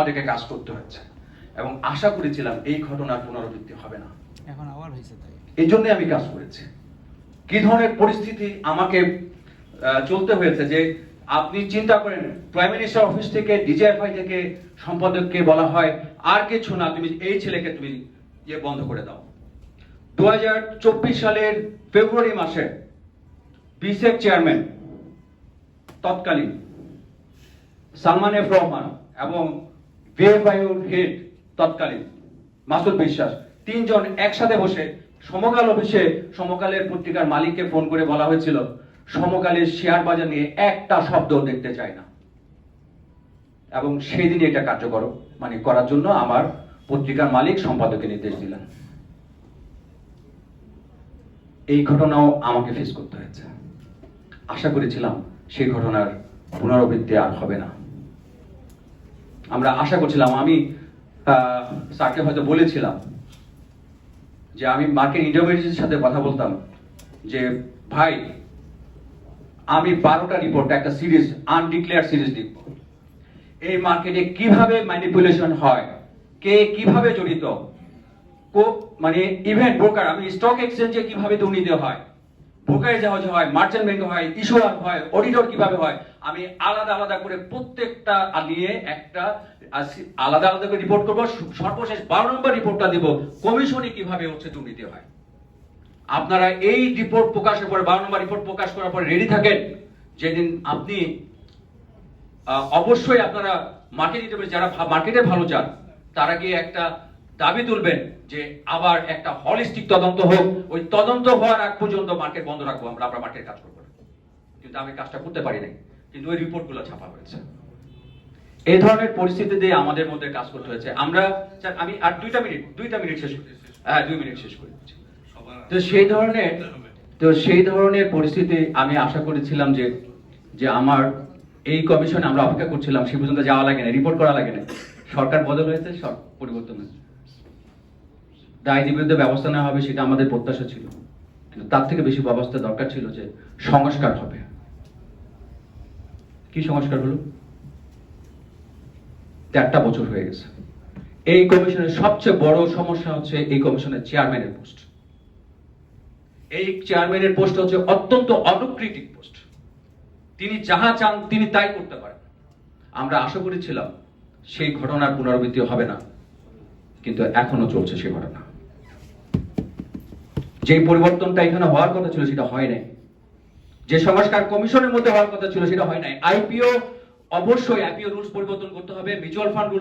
আমাদেরকে কাজ করতে হয়েছে এবং আশা করেছিলাম এই ঘটনার পুনরাবৃত্তি হবে না। এখন আবার হয়েছে তাই। এই জন্য আমি কাজ করেছি। কি ধরনের পরিস্থিতি আমাকে চলতে হয়েছে যে আপনি চিন্তা করেন, প্রাইম মিনিস্টার অফিস থেকে ডিজিএফআই থেকে সম্পাদককে বলা হয় আর কিছু না, তুমি এই ছেলেকে তুমি বন্ধ করে দাও। 2024 সালের ফেব্রুয়ারি মাসে বিসেক চেয়ারম্যান তৎকালীন সালমান এফ রহমান এবং ভিএফআইউর হেড তৎকালীন মাসুদ বিশ্বাস, তিনজন একসাথে বসে সমকাল অফিসে সমকালের পত্রিকার মালিককে ফোন করে বলা হয়েছিল সমকালের শেয়ার বাজার নিয়ে একটা শব্দ দেখতে চাই না, এবং সেই দিনই এটা কার্যকর করার জন্য আমার পত্রিকার মালিক সম্পাদককে নির্দেশ দিলেন। এই ঘটনাও আমাকে ফেস করতে হয়েছে। আশা করেছিলাম সেই ঘটনার পুনরাবৃত্তি আর হবে না। আমরা আশা করছিলাম, আমি স্যারকে হয়তো বলেছিলাম যে আমি মার্কেট ইন্টারমিডিয়েটের সাথে কথা বলতাম যে ভাই আমি 12টা রিপোর্ট একটা সিরিজ আনডিক্লেয়ার সিরিজ লিখব। এই মার্কেটে কিভাবে ম্যানিপুলেশন হয়, কে কিভাবে জড়িত, ইভেন্ট ব্রোকার, আমি স্টক এক্সচেঞ্জে কিভাবে দুর্নীতি হয়, ব্রোকারে জাহাজ হয়, মার্চেন্ট ব্যাংক হয়, ইস্যুয়ার হয়, অডিটর কিভাবে হয়, আমি আলাদা আলাদা করে প্রত্যেকটা নিয়ে একটা আলাদা আলাদা করে রিপোর্ট করব। সর্বশেষ 12 নম্বর রিপোর্টটা দিব কমিশনে কিভাবে হচ্ছে দুর্নীতি হয়। আপনারা এই রিপোর্ট প্রকাশের পরে 12 নম্বর রিপোর্ট প্রকাশ করার পরে রেডি থাকেন। যেদিন আপনি অবশ্যই আপনারা মার্কেট যারা মার্কেটে ভালো চান তারা গিয়ে একটা দাবি তুলবেন যে আবার একটা হলিস্টিক তদন্ত হোক। ওই তদন্ত হওয়ার আগ পর্যন্ত মার্কেট বন্ধ রাখবো, আমরা মার্কেট কাজ করবো। কিন্তু আমি কাজটা করতে পারি নাই, কিন্তু ওই রিপোর্টগুলো ছাপা হয়েছে। এই ধরনের পরিস্থিতিতে আমাদের মধ্যে কাজ করতে হয়েছে। আমি আর 2 মিনিট শেষ করি। হ্যাঁ, 2 মিনিট শেষ করি। তো সেই ধরনের পরিস্থিতি আমি আশা করেছিলাম যে আমার এই কমিশনে আমরা অপেক্ষা করছিলাম, সে পর্যন্ত যাওয়া লাগে না, রিপোর্ট করা লাগে না। সরকার বদল হয়েছে, পরিবর্তন হয়েছে, দায়ীদের বিরুদ্ধে ব্যবস্থা নেওয়া হবে, সেটা আমাদের প্রত্যাশা ছিল। কিন্তু তার থেকে বেশি ব্যবস্থা দরকার ছিল যে সংস্কার হবে। কি সংস্কার হলো? 4টা বছর হয়ে গেছে। এই কমিশনের সবচেয়ে বড় সমস্যা হচ্ছে এই কমিশনের চেয়ারম্যানের পোস্ট। এই চেয়ারম্যানের পোস্ট হচ্ছে অত্যন্ত অনক্রিটিক পোস্ট। তিনি যাহা চান তিনি তাই করতে পারেন। আমরা আশা করেছিলাম সেই ঘটনার পুনরাবৃত্তি হবে না, কিন্তু এখনো চলছে সেই ঘটনা। যে পরিবর্তনটা এখানে হওয়ার কথা ছিল সেটা হয় নাই, যে সংস্কার কমিশনের মধ্যে হওয়ার কথা ছিল সেটা হয় নাই। অবশ্যই আইপিও রুলস পরিবর্তন করতে হবে, মিউচুয়াল ফান্ড রুলস